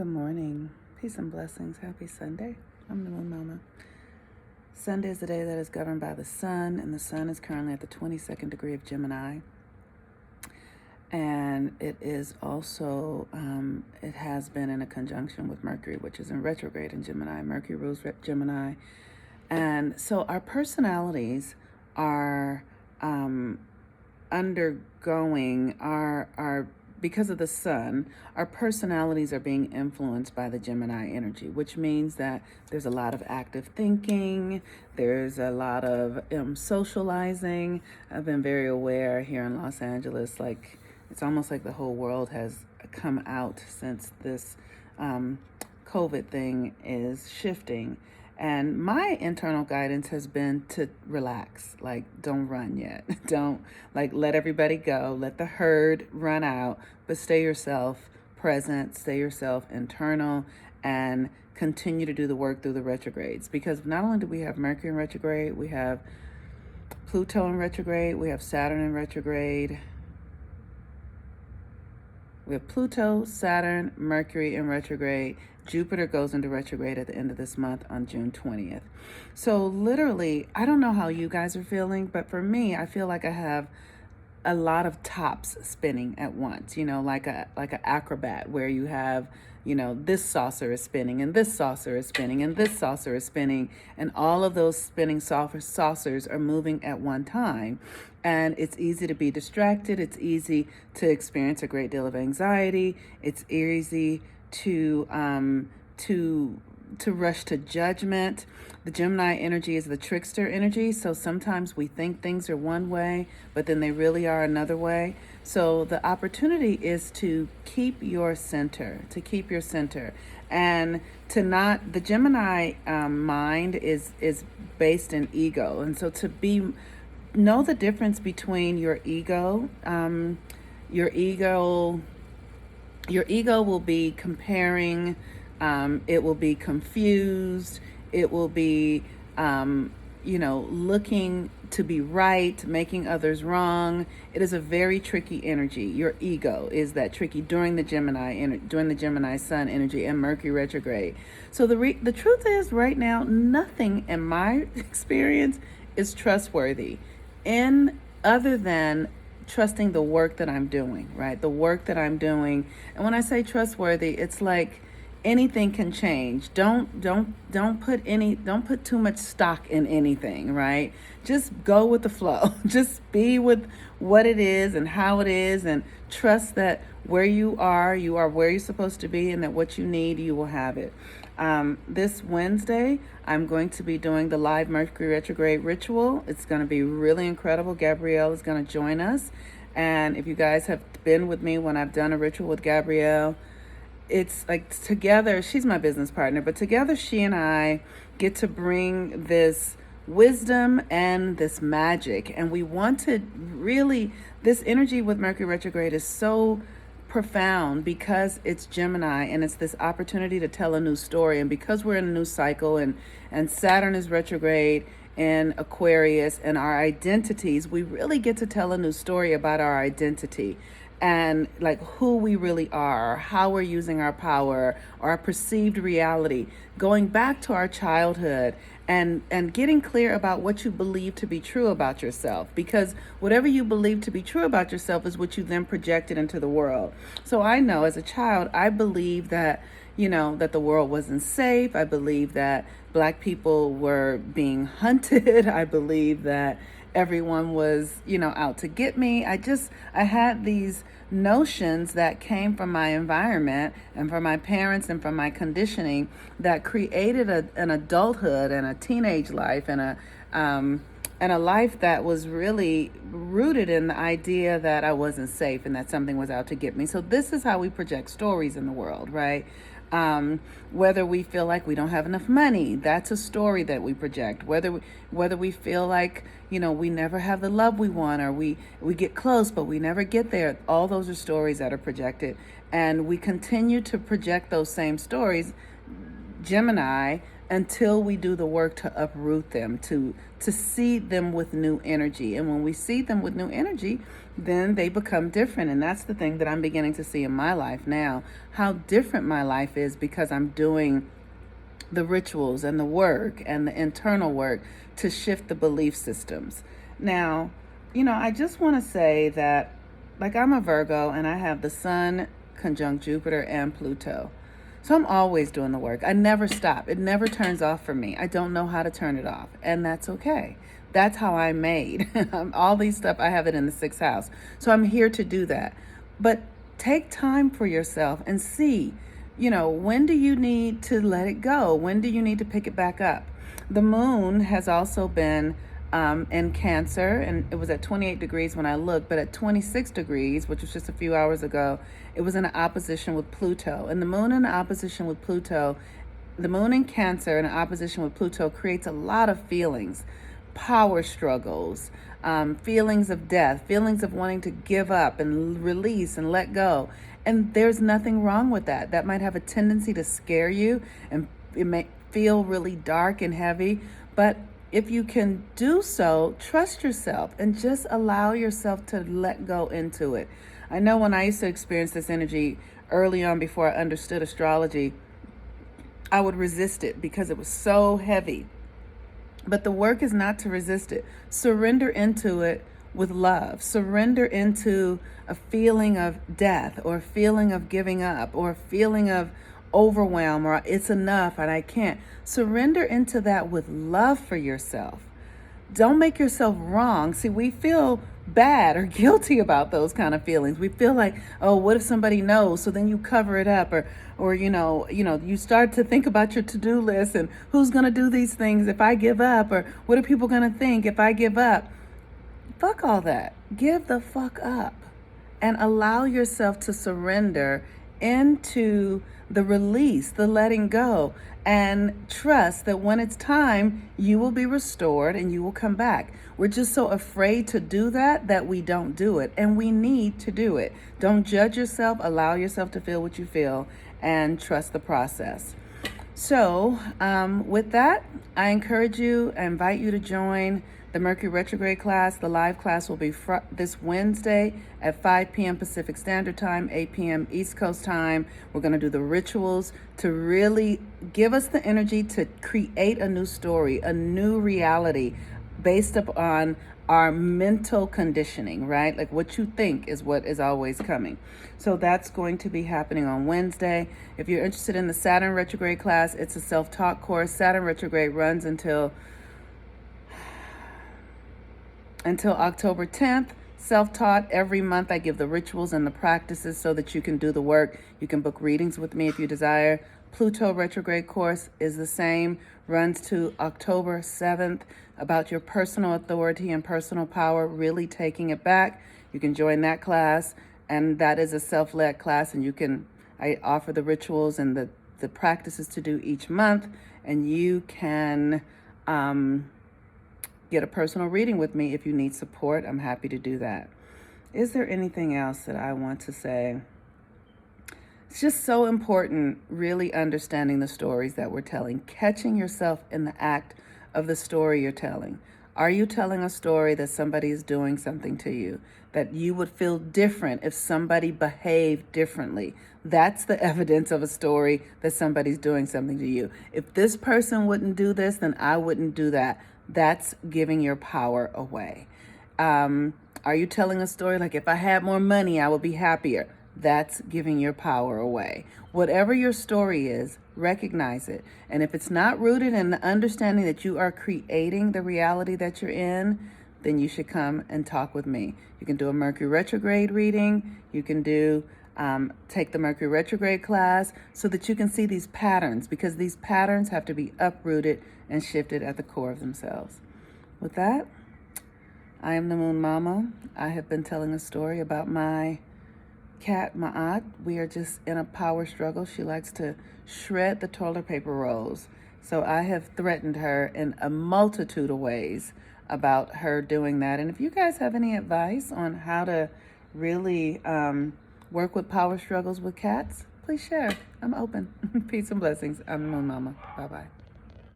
Good morning. Peace and blessings. Happy Sunday. I'm the Moon Mama. Sunday is the day that is governed by the sun, and the sun is currently at the 22nd degree of Gemini. And it is also, it has been in a conjunction with Mercury, which is in retrograde in Gemini. Mercury rules Gemini. And so our personalities are undergoing our because of the sun, our personalities are being influenced by the Gemini energy, which means that there's a lot of active thinking, there's a lot of socializing. I've been very aware here in Los Angeles, like it's almost like the whole world has come out since this COVID thing is shifting. And my internal guidance has been to relax, like don't run yet. Don't let everybody go, let the herd run out, but stay yourself present, stay yourself internal, and continue to do the work through the retrogrades. Because not only do we have Mercury in retrograde, we have Pluto in retrograde, we have Saturn in retrograde. We have Pluto, Saturn, Mercury in retrograde. Jupiter goes into retrograde at the end of this month on June 20th. So literally, I don't know how you guys are feeling, but for me, I feel like I have a lot of tops spinning at once, like an acrobat where you have, this saucer is spinning and this saucer is spinning and this saucer is spinning, and all of those spinning saucers are moving at one time. And it's easy to be distracted. It's easy to experience a great deal of anxiety. It's easy to rush to judgment. The Gemini energy is the trickster energy, so sometimes we think things are one way, but then they really are another way. So the opportunity is to keep your center, and to not, the Gemini mind is based in ego, and so know the difference between your ego. Your ego will be comparing, it will be confused, it will be, looking to be right, making others wrong. It is a very tricky energy. Your ego is that tricky during the Gemini sun energy and Mercury retrograde. So the truth is, right now, nothing in my experience is trustworthy, other than trusting the work that I'm doing, right? The work that I'm doing. And when I say trustworthy, it's like anything can change. Don't put too much stock in anything, right? Just go with the flow. Just be with what it is and how it is, and trust that where you are where you're supposed to be, and that what you need, you will have it. This Wednesday, I'm going to be doing the live Mercury retrograde ritual. It's going to be really incredible. Gabrielle is going to join us. And if you guys have been with me when I've done a ritual with Gabrielle, it's like together, she's my business partner, but together she and I get to bring this wisdom and this magic. And we want to really, this energy with Mercury retrograde is so profound because it's Gemini, and it's this opportunity to tell a new story. And because we're in a new cycle, and Saturn is retrograde in Aquarius, and our identities, we really get to tell a new story about our identity and like who we really are, how we're using our power, our perceived reality, going back to our childhood, and getting clear about what you believe to be true about yourself, because whatever you believe to be true about yourself is what you then projected into the world. So I know as a child, I believed that, that the world wasn't safe. I believed that Black people were being hunted. I believed that everyone was, out to get me. I had these notions that came from my environment and from my parents and from my conditioning that created an adulthood and a teenage life and a life that was really rooted in the idea that I wasn't safe and that something was out to get me. So this is how we project stories in the world, right? Whether we feel like we don't have enough money, that's a story that we project. Whether we feel like, we never have the love we want, or we get close but we never get there, all those are stories that are projected. And we continue to project those same stories, Gemini, until we do the work to uproot them, to see them with new energy. And when we see them with new energy, then they become different. And that's the thing that I'm beginning to see in my life now, how different my life is because I'm doing the rituals and the work and the internal work to shift the belief systems. Now, I just want to say that, like, I'm a Virgo and I have the sun conjunct Jupiter and Pluto. So I'm always doing the work. I never stop. It never turns off for me. I don't know how to turn it off, and that's okay. That's how I'm made. All these stuff, I have it in the sixth house. So I'm here to do that. But take time for yourself and see, when do you need to let it go? When do you need to pick it back up? The moon has also been in Cancer, and it was at 28 degrees when I looked, but at 26 degrees, which was just a few hours ago, it was in opposition with Pluto. And the moon in opposition with Pluto, the moon in Cancer in opposition with Pluto creates a lot of feelings, power struggles, feelings of death, feelings of wanting to give up and release and let go. And there's nothing wrong with that. That might have a tendency to scare you, and it may feel really dark and heavy, but if you can do so, trust yourself and just allow yourself to let go into it. I know when I used to experience this energy early on before I understood astrology, I would resist it because it was so heavy. But the work is not to resist it. Surrender into it with love. Surrender into a feeling of death or a feeling of giving up or a feeling of overwhelm or it's enough and I can't. Surrender into that with love for yourself. Don't make yourself wrong. See, we feel bad or guilty about those kind of feelings. We feel like, oh, what if somebody knows? So then you cover it up, or you start to think about your to-do list and who's going to do these things if I give up, or what are people going to think if I give up? Fuck all that. Give the fuck up and allow yourself to surrender into the release, the letting go, and trust that when it's time, you will be restored and you will come back. We're just so afraid to do that we don't do it, and we need to do it. Don't judge yourself, allow yourself to feel what you feel, and trust the process. So with that, I encourage you, I invite you to join the Mercury retrograde class. The live class will be this Wednesday at 5 p.m. Pacific Standard Time, 8 p.m. East Coast Time. We're going to do the rituals to really give us the energy to create a new story, a new reality based upon our mental conditioning, right? Like what you think is what is always coming. So that's going to be happening on Wednesday. If you're interested in the Saturn retrograde class, it's a self-taught course. Saturn retrograde runs until October 10th. Self-taught. Every month I give the rituals and the practices so that you can do the work. You can book readings with me if you desire. Pluto retrograde course is the same, runs to October 7th, about your personal authority and personal power, really taking it back. You can join that class, and that is a self-led class, and I offer the rituals and the practices to do each month, and you can get a personal reading with me if you need support. I'm happy to do that. Is there anything else that I want to say? It's just so important, really understanding the stories that we're telling, catching yourself in the act of the story you're telling. Are you telling a story that somebody is doing something to you, that you would feel different if somebody behaved differently? That's the evidence of a story that somebody's doing something to you. If this person wouldn't do this, then I wouldn't do that. That's giving your power away. Are you telling a story like, if I had more money, I would be happier? That's giving your power away. Whatever your story is, recognize it. And if it's not rooted in the understanding that you are creating the reality that you're in, then you should come and talk with me. You can do a Mercury retrograde reading. You can take the Mercury retrograde class so that you can see these patterns, because these patterns have to be uprooted and shifted at the core of themselves. With that, I am the Moon Mama. I have been telling a story about my cat, Ma'at. We are just in a power struggle. She likes to shred the toilet paper rolls. So I have threatened her in a multitude of ways about her doing that. And if you guys have any advice on how to really work with power struggles with cats, please share. I'm open. Peace and blessings. I'm the Moon Mama. Bye-bye.